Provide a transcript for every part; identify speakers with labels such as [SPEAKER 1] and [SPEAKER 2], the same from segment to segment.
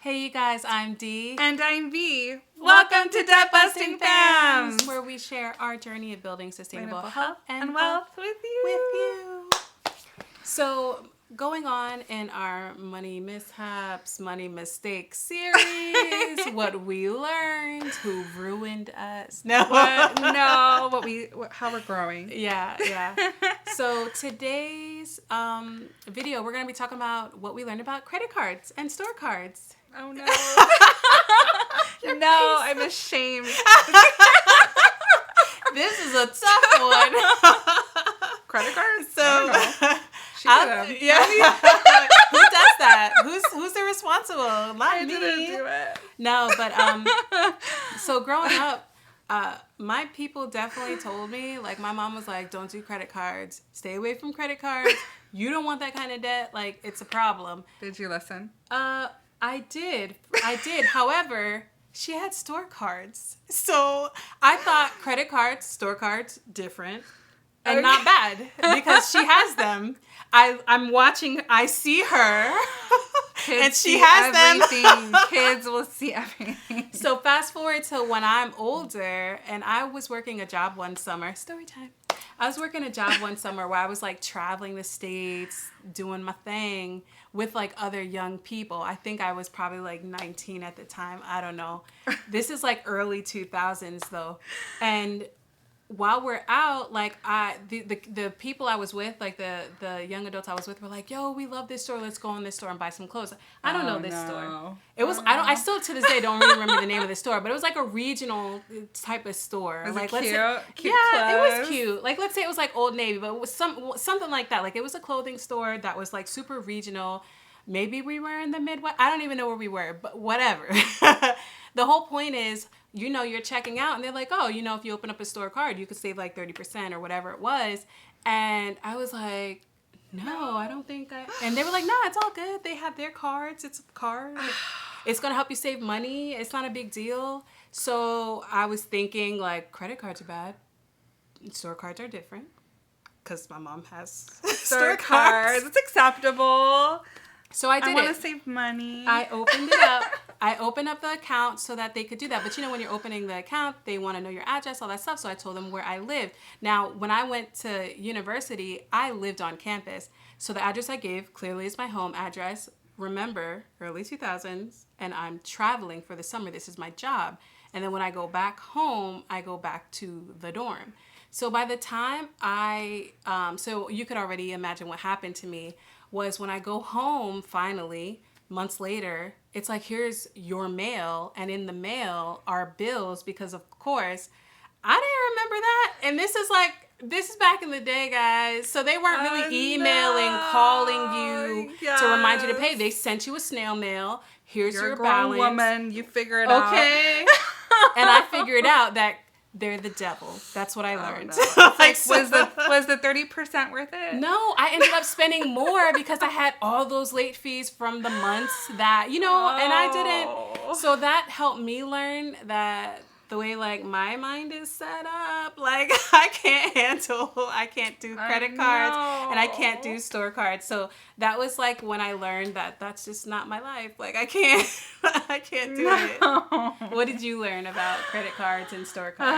[SPEAKER 1] Hey you guys, I'm Dee.
[SPEAKER 2] And I'm Vee. Welcome to Debt Busting Fams,
[SPEAKER 1] where we share our journey of building sustainable health
[SPEAKER 2] and wealth with you.
[SPEAKER 1] So, going on in our money mishaps, money mistakes series, what we learned, who ruined us.
[SPEAKER 2] How we're growing.
[SPEAKER 1] Yeah. So today's video, we're going to be talking about what we learned about credit cards and store cards.
[SPEAKER 2] Oh no. No, I'm ashamed.
[SPEAKER 1] This is a tough one.
[SPEAKER 2] Credit cards?
[SPEAKER 1] So,
[SPEAKER 2] yeah.
[SPEAKER 1] Who does that? Who's irresponsible? Not
[SPEAKER 2] I
[SPEAKER 1] me.
[SPEAKER 2] didn't do it.
[SPEAKER 1] No, but so growing up, my people definitely told me, like my mom was like, don't do credit cards. Stay away from credit cards. You don't want that kind of debt. Like, it's a problem.
[SPEAKER 2] Did you listen?
[SPEAKER 1] I did. However, she had store cards. So I thought credit cards, store cards, different. And not bad because she has them. I'm watching, I see her.
[SPEAKER 2] Kids
[SPEAKER 1] and she has
[SPEAKER 2] everything.
[SPEAKER 1] them.
[SPEAKER 2] Kids will see everything.
[SPEAKER 1] So fast forward to when I'm older and I was working a job one summer. Story time. I was working a job one summer where I was like traveling the States, doing my thing with like other young people. I think I was probably like 19 at the time. I don't know. This is like early 2000s though. And while we're out, like the people I was with, like the young adults I was with were like, yo, we love this store. Let's go in this store and buy some clothes. I don't know this store. It was, I still to this day don't really remember the name of the store, but it was like a regional type of store.
[SPEAKER 2] Was
[SPEAKER 1] like,
[SPEAKER 2] it cute? Cute
[SPEAKER 1] yeah,
[SPEAKER 2] clothes?
[SPEAKER 1] It was cute. Like, let's say it was like Old Navy, but it was something like that. Like, it was a clothing store that was like super regional. Maybe we were in the Midwest. I don't even know where we were, but whatever. The whole point is, you know, you're checking out and they're like, oh, you know, if you open up a store card, you could save like 30% or whatever it was. And I was like, no, I don't think I... And they were like, no, it's all good. They have their cards. It's a card. It's going to help you save money. It's not a big deal. So I was thinking like credit cards are bad. Store cards are different. Because my mom has
[SPEAKER 2] store cards. It's acceptable.
[SPEAKER 1] So I did
[SPEAKER 2] I want to save money.
[SPEAKER 1] I opened it up. I opened up the account so that they could do that. But you know, when you're opening the account, they want to know your address, all that stuff. So I told them where I lived. Now, when I went to university, I lived on campus. So the address I gave clearly is my home address. Remember, early 2000s, and I'm traveling for the summer. This is my job. And then when I go back home, I go back to the dorm. So by the time so you could already imagine what happened to me was when I go home, finally, months later, it's like, here's your mail. And in the mail are bills because, of course, I didn't remember that. And this is back in the day, guys. So they weren't really emailing, calling you to remind you to pay. They sent you a snail mail. Here's your balance.
[SPEAKER 2] You're a grown woman. You figure it out.
[SPEAKER 1] Okay. And I figured out that they're the devil. That's what I learned.
[SPEAKER 2] No. Like, was the 30% worth it?
[SPEAKER 1] No, I ended up spending more because I had all those late fees from the months that, you know, and I didn't. So that helped me learn that the way like my mind is set up, like I can't do credit cards and I can't do store cards. So that was like when I learned that that's just not my life. Like I can't do it. What did you learn about credit cards and store cards?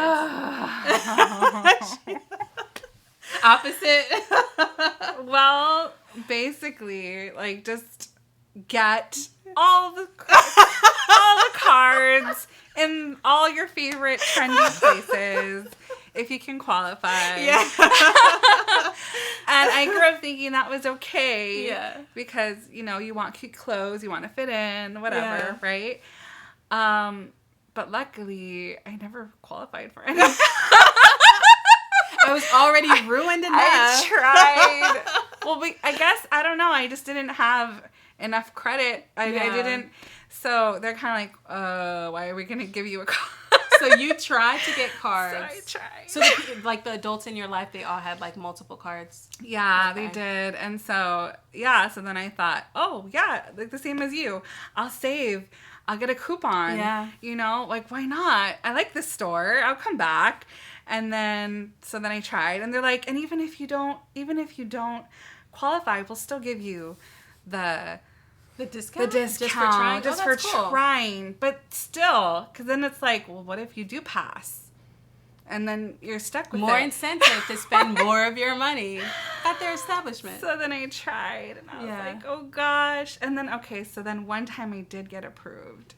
[SPEAKER 1] Opposite.
[SPEAKER 2] Well, basically, like just get all the cards in all your favorite trendy places if you can qualify.
[SPEAKER 1] Yeah.
[SPEAKER 2] And I grew up thinking that was okay.
[SPEAKER 1] Yeah.
[SPEAKER 2] Because, you know, you want cute clothes, you want to fit in, whatever, right? But luckily, I never qualified for any.
[SPEAKER 1] I was already ruined enough.
[SPEAKER 2] I tried. Well, I guess, I don't know. I just didn't have enough credit. I didn't. So they're kind of like, why are we going to give you a card?
[SPEAKER 1] So you tried to get cards.
[SPEAKER 2] So I tried.
[SPEAKER 1] So the adults in your life, they all had like multiple cards.
[SPEAKER 2] Yeah, okay. They did. And so, yeah. So then I thought, oh yeah, like the same as you. I'll save. I'll get a coupon.
[SPEAKER 1] Yeah.
[SPEAKER 2] You know, like why not? I like this store. I'll come back. And then, so then I tried and they're like, and even if you don't qualify, we'll still give you the
[SPEAKER 1] The discount?
[SPEAKER 2] The discount.
[SPEAKER 1] Just for trying?
[SPEAKER 2] Just
[SPEAKER 1] oh,
[SPEAKER 2] for
[SPEAKER 1] cool.
[SPEAKER 2] trying. But still, because then it's like, well, what if you do pass? And then you're stuck with
[SPEAKER 1] more
[SPEAKER 2] it.
[SPEAKER 1] incentive to spend more of your money at their establishment.
[SPEAKER 2] So then I tried, and I was
[SPEAKER 1] Yeah.
[SPEAKER 2] like, oh gosh. And then, so then one time I did get approved.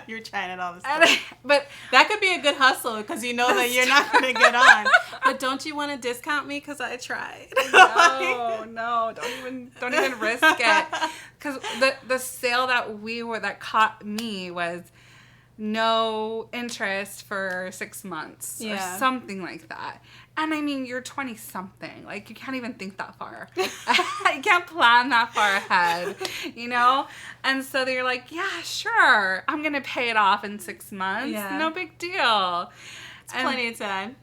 [SPEAKER 1] You're trying it all the time.
[SPEAKER 2] But
[SPEAKER 1] that could be a good hustle because you know that you're not going to get on. But don't you want to discount me because I tried?
[SPEAKER 2] No, don't even risk it. Because the sale that caught me was no interest for 6 months or something like that. And I mean, you're 20 something. Like, you can't even think that far. You can't plan that far ahead, you know? And so they're like, yeah, sure. I'm going to pay it off in 6 months.
[SPEAKER 1] Yeah.
[SPEAKER 2] No big deal.
[SPEAKER 1] It's plenty of time.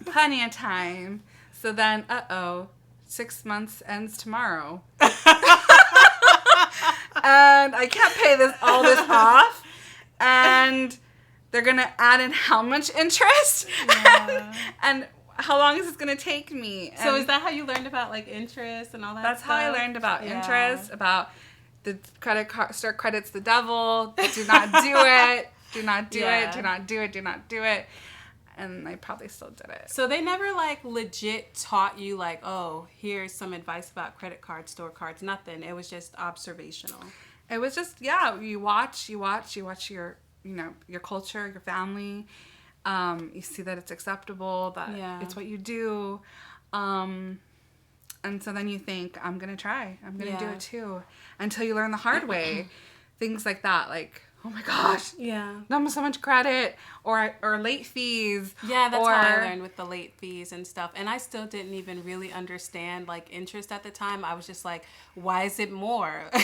[SPEAKER 2] Plenty of time. So then, 6 months ends tomorrow. And I can't pay all this off. And they're going to add in how much interest?
[SPEAKER 1] Yeah.
[SPEAKER 2] And how long is this going to take me? And
[SPEAKER 1] so is that how you learned about, like, interest and all that
[SPEAKER 2] that's
[SPEAKER 1] stuff?
[SPEAKER 2] how I learned about interest, about the credit card, store credit's the devil. Do not do it. Do not do it. Do not do it. Do not do it. And I probably still did it.
[SPEAKER 1] So they never, like, legit taught you, like, oh, here's some advice about credit cards, store cards, nothing. It was just observational.
[SPEAKER 2] It was just, you watch your, your culture, your family. You see that it's acceptable, that it's what you do. And so then you think, I'm going to try. I'm going to do it too. Until you learn the hard way. Things like that, like, oh my gosh.
[SPEAKER 1] Yeah.
[SPEAKER 2] Not so much credit or late fees.
[SPEAKER 1] Yeah, that's how I learned with the late fees and stuff. And I still didn't even really understand, like, interest at the time. I was just like, why is it more? And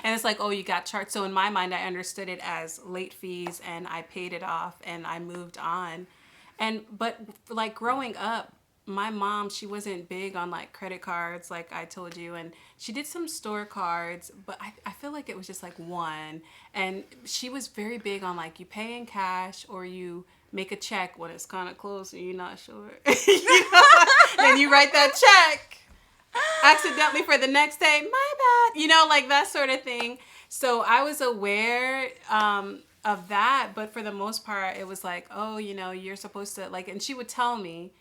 [SPEAKER 1] it's like, oh, you got charged. So in my mind, I understood it as late fees and I paid it off and I moved on. But like growing up, my mom, she wasn't big on, like, credit cards, like I told you, and she did some store cards, but I feel like it was just like one. And she was very big on, like, you pay in cash or you make a check when it's kind of close and you're not sure. Then you write that check accidentally for the next day, my bad, like that sort of thing. So I was aware of that, but for the most part, it was like, oh, you're supposed to, like, and she would tell me,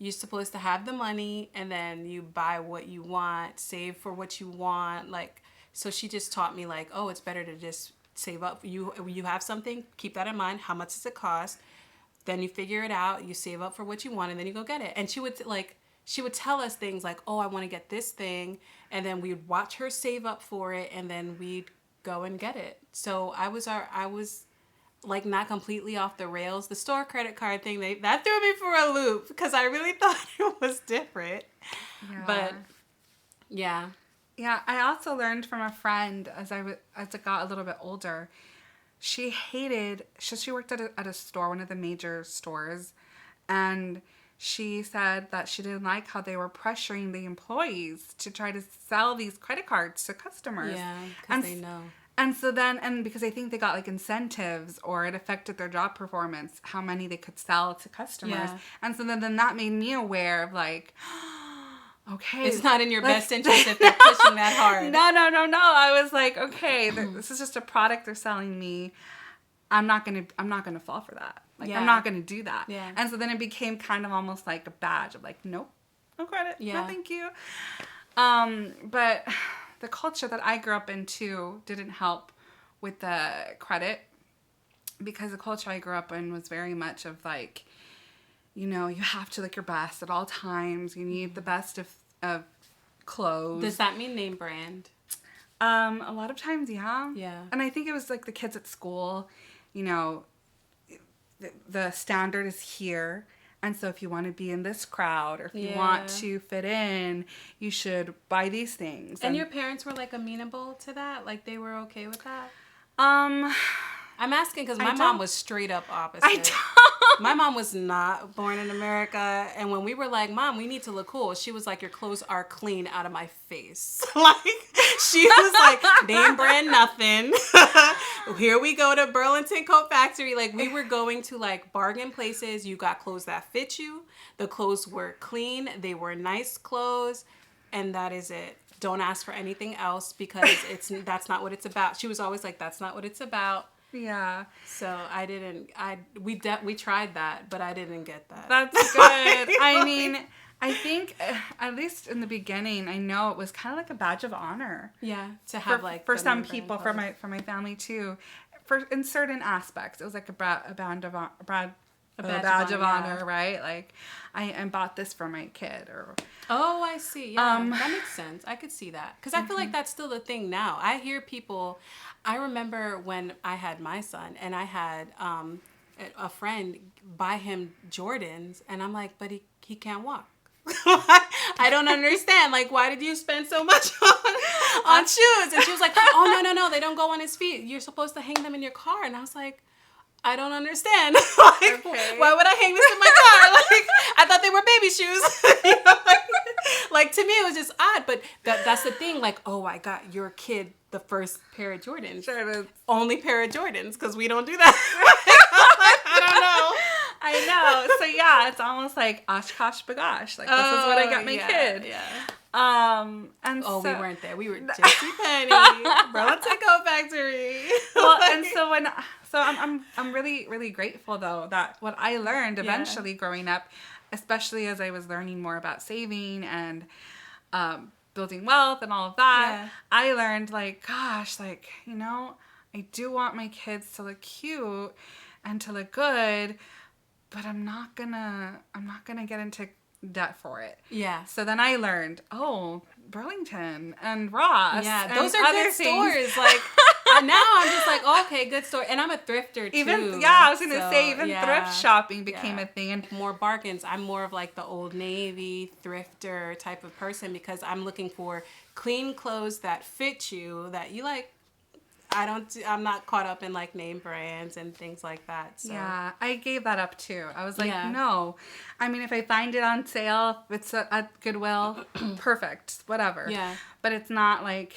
[SPEAKER 1] you're supposed to have the money and then you buy what you want, save for what you want. Like, so she just taught me, like, oh, it's better to just save up. You have something, keep that in mind. How much does it cost? Then you figure it out. You save up for what you want and then you go get it. And she would tell us things like, oh, I want to get this thing. And then we'd watch her save up for it and then we'd go and get it. So I was like not completely off the rails. The store credit card thing, that threw me for a loop because I really thought it was different. Yeah. But yeah.
[SPEAKER 2] Yeah, I also learned from a friend as I got a little bit older. She worked at a store, one of the major stores, and she said that she didn't like how they were pressuring the employees to try to sell these credit cards to customers.
[SPEAKER 1] Yeah, because they know.
[SPEAKER 2] And so then, and because I think they got like incentives or it affected their job performance, how many they could sell to customers. Yeah. And so then that made me aware of like, okay.
[SPEAKER 1] It's not in your best interest if they're pushing that hard.
[SPEAKER 2] No. I was like, okay, this is just a product they're selling me. I'm not going to fall for that. Like, I'm not going to do that.
[SPEAKER 1] Yeah.
[SPEAKER 2] And so then it became kind of almost like a badge of like, nope, no credit. Yeah. No, thank you. But the culture that I grew up in, too, didn't help with the credit because the culture I grew up in was very much of, like, you have to look your best at all times. You need the best of clothes.
[SPEAKER 1] Does that mean name brand?
[SPEAKER 2] A lot of times, yeah.
[SPEAKER 1] Yeah.
[SPEAKER 2] And I think it was, like, the kids at school, the standard is here. And so if you want to be in this crowd or if you want to fit in, you should buy these things.
[SPEAKER 1] And your parents were, like, amenable to that? Like, they were okay with that? I'm asking because my mom was straight up opposite. My mom was not born in America. And when we were like, Mom, we need to look cool, she was like, your clothes are clean out of my face. Like, she was like, name brand nothing. Here we go to Burlington Coat Factory. Like, we were going to, like, bargain places. You got clothes that fit you. The clothes were clean. They were nice clothes. And that is it. don't ask for anything else because that's not what it's about. She was always like, that's not what it's about.
[SPEAKER 2] Yeah.
[SPEAKER 1] So we tried that, but I didn't get that.
[SPEAKER 2] That's good. I mean, I think at least in the beginning, I know it was kind of like a badge of honor.
[SPEAKER 1] Yeah, to have
[SPEAKER 2] for some people, for my family too, in certain aspects, it was like a badge of honor, right? Like, I bought this for my kid, or.
[SPEAKER 1] Oh, I see. Yeah, that makes sense. I could see that because I feel like that's still the thing now. I hear people. I remember when I had my son, and I had a friend buy him Jordans, and I'm like, but he can't walk. I don't understand. Like, why did you spend so much on shoes? And she was like, oh, no, they don't go on his feet. You're supposed to hang them in your car. And I was like, I don't understand. Like, why would I hang this in my car? Like, I thought they were baby shoes. You know? Like, to me, it was just odd. But that's the thing. Like, oh, I got your kid the first pair of Jordans.
[SPEAKER 2] Sure.
[SPEAKER 1] Only pair of Jordans, because we don't do that. I don't know.
[SPEAKER 2] I know. So yeah, it's almost like Oshkosh bagosh. Like, this is what I got my kid.
[SPEAKER 1] Yeah.
[SPEAKER 2] And
[SPEAKER 1] we weren't there. We were JCPenney, Bella Taco Factory.
[SPEAKER 2] Well, and I'm really, really grateful though that what I learned eventually growing up, especially as I was learning more about saving and building wealth and all of that, I learned like, gosh, like, you know, I do want my kids to look cute and to look good, but I'm not gonna get into debt for it.
[SPEAKER 1] Yeah.
[SPEAKER 2] So then I learned, Burlington and Ross.
[SPEAKER 1] Yeah, those are good stores. Like, now I'm just like, okay, good store. And I'm a thrifter too.
[SPEAKER 2] I was gonna say, thrift shopping became a thing. And
[SPEAKER 1] more bargains. I'm more of like the Old Navy thrifter type of person because I'm looking for clean clothes that fit you, that you like. I'm not caught up in like name brands and things like that. So.
[SPEAKER 2] Yeah, I gave that up too. I was like, no. I mean, if I find it on sale, if it's at Goodwill, perfect, whatever. Yeah. But it's not like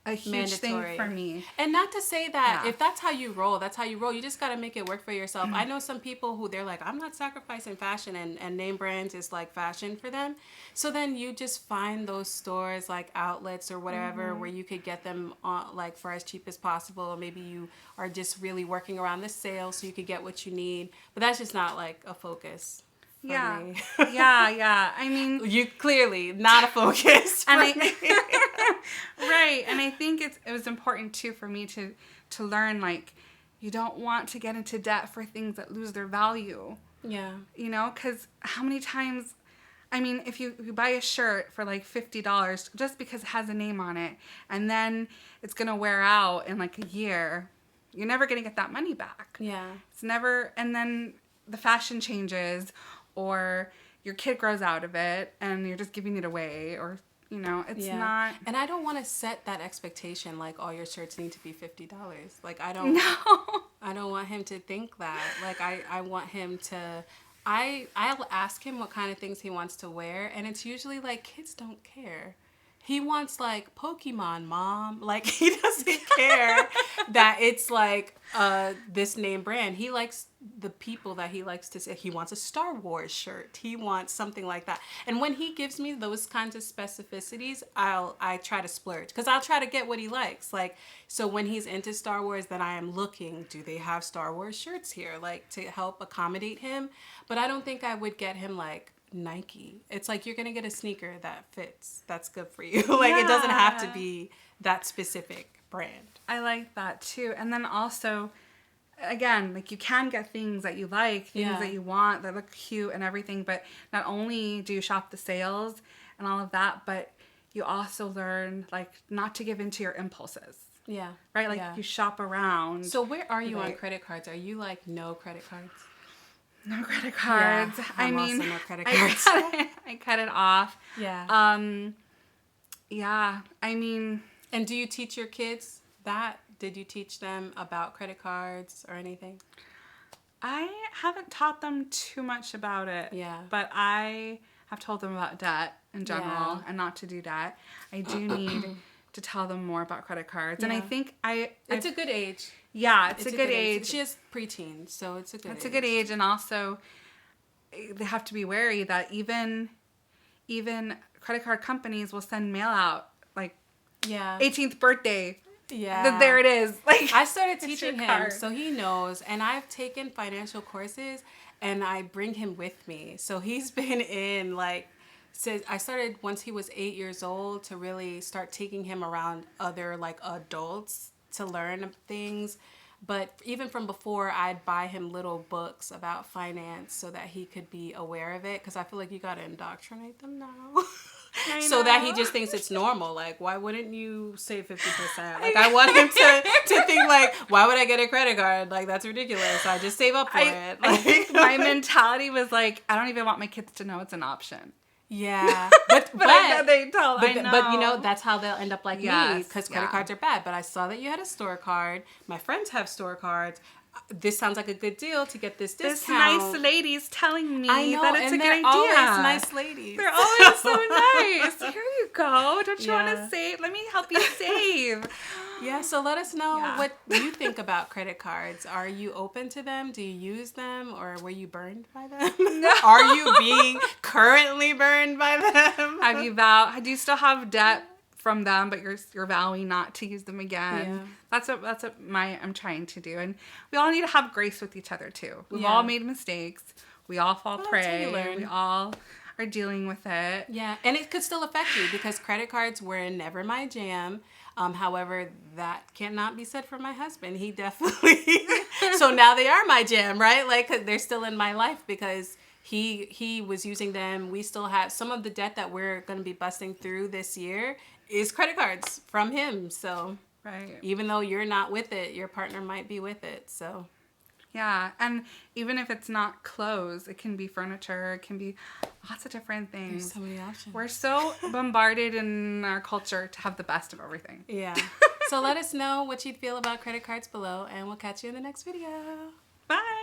[SPEAKER 2] a huge thing for me.
[SPEAKER 1] And not to say that if that's how you roll, that's how you roll. You just got to make it work for yourself. I know some people who they're like, I'm not sacrificing fashion, and name brands is like fashion for them. So then you just find those stores like outlets or whatever where you could get them like for as cheap as possible. Or maybe you are just really working around the sale so you could get what you need. But that's just not like a focus.
[SPEAKER 2] Yeah. Yeah. I mean,
[SPEAKER 1] you clearly not a focus.
[SPEAKER 2] Right. And I think it was important too for me to learn, like, you don't want to get into debt for things that lose their value. Yeah. You know, because how many times, I mean, if you buy a shirt for like $50 just because it has a name on it, and then it's going to wear out in like a year, you're never going to get that money back. Yeah. It's never, and then the fashion changes, or your kid grows out of it and you're just giving it away, or, you know, it's not.
[SPEAKER 1] And I don't want to set that expectation like all your shirts need to be $50. Like, I don't want him to think that. Like, I want him to, I'll ask him what kind of things he wants to wear, and it's usually like, kids don't care. He wants like Pokemon, Mom. Like, he doesn't care that it's like this name brand. He likes the people that he likes to say. He wants a Star Wars shirt. He wants something like that. And when he gives me those kinds of specificities, I try to splurge because I'll try to get what he likes. Like, so when he's into Star Wars, then I am looking, do they have Star Wars shirts here? Like, to help accommodate him. But I don't think I would get him like Nike. It's like, you're gonna get a sneaker that fits, that's good for you. Like, it doesn't have to be that specific brand.
[SPEAKER 2] I like that too. And then also, again, like, you can get things that you like, things that you want that look cute and everything, but not only do you shop the sales and all of that, but you also learn like not to give into your impulses. Yeah. Right? Like, you shop around.
[SPEAKER 1] So where are you on credit cards? Are you like no credit cards?
[SPEAKER 2] No credit cards.
[SPEAKER 1] Yeah, I mean, also no credit cards.
[SPEAKER 2] I cut it off. Yeah. Yeah. I mean.
[SPEAKER 1] And do you teach your kids that? Did you teach them about credit cards or anything?
[SPEAKER 2] I haven't taught them too much about it. Yeah. But I have told them about debt in general and not to do that. I do need to tell them more about credit cards. Yeah. And I think
[SPEAKER 1] it's a good age.
[SPEAKER 2] Yeah, it's a good age.
[SPEAKER 1] She has preteens, so it's a good age.
[SPEAKER 2] It's a good age, and also they have to be wary that even credit card companies will send mail out like
[SPEAKER 1] Yeah.
[SPEAKER 2] 18th birthday.
[SPEAKER 1] Yeah.
[SPEAKER 2] There it is. Like
[SPEAKER 1] I started
[SPEAKER 2] it's your
[SPEAKER 1] teaching him,
[SPEAKER 2] card.
[SPEAKER 1] so he knows. And I've taken financial courses, and I bring him with me. So he's been in like, since I started once he was 8 years old to really start taking him around other like adults to learn things. But even from before, I'd buy him little books about finance so that he could be aware of it. Because I feel like you got to indoctrinate them now. So that he just thinks it's normal. Like, why wouldn't you save 50%? Like, I want him to think, like, why would I get a credit card? Like, that's ridiculous. I just save up for it.
[SPEAKER 2] I
[SPEAKER 1] Like,
[SPEAKER 2] think my mentality was like, I don't even want my kids to know it's an option.
[SPEAKER 1] yeah. But
[SPEAKER 2] I know they don't.
[SPEAKER 1] But,
[SPEAKER 2] I know.
[SPEAKER 1] but, you know, that's how they'll end up like me.
[SPEAKER 2] Yes,
[SPEAKER 1] Because credit cards are bad. But I saw that you had a store card. My friends have store cards. This sounds like a good deal to get this discount.
[SPEAKER 2] This nice lady's telling me
[SPEAKER 1] I know,
[SPEAKER 2] that it's
[SPEAKER 1] and
[SPEAKER 2] a good
[SPEAKER 1] they're
[SPEAKER 2] idea.
[SPEAKER 1] always nice ladies.
[SPEAKER 2] They're always so nice. Here you go. Don't you want
[SPEAKER 1] Yeah.
[SPEAKER 2] to save? Let me help you save.
[SPEAKER 1] Yeah, so let us know
[SPEAKER 2] Yeah.
[SPEAKER 1] what you think about credit cards. Are you open to them? Do you use them? Or were you burned by them?
[SPEAKER 2] No.
[SPEAKER 1] Are you being currently burned by them?
[SPEAKER 2] Have you vowed? Do you still have debt from them, but you're vowing not to use them again?
[SPEAKER 1] Yeah.
[SPEAKER 2] That's what I'm trying to do, and we all need to have grace with each other too. We've
[SPEAKER 1] Yeah.
[SPEAKER 2] all made mistakes. We all fall
[SPEAKER 1] Well, that's how you
[SPEAKER 2] prey.
[SPEAKER 1] learn.
[SPEAKER 2] We all are dealing with it.
[SPEAKER 1] Yeah, and it could still affect you because credit cards were never my jam. However, that cannot be said for my husband. He definitely. So now they are my jam, right? Like 'cause they're still in my life because he was using them. We still have some of the debt that we're going to be busting through this year is credit cards from him. So
[SPEAKER 2] Right.
[SPEAKER 1] even though you're not with it, your partner might be with it. So
[SPEAKER 2] Yeah, and even if it's not clothes, it can be furniture. It can be lots of different things.
[SPEAKER 1] there's so many options.
[SPEAKER 2] We're so bombarded in our culture to have the best of everything.
[SPEAKER 1] Yeah. So let us know what you feel about credit cards below, and we'll catch you in the next video.
[SPEAKER 2] Bye.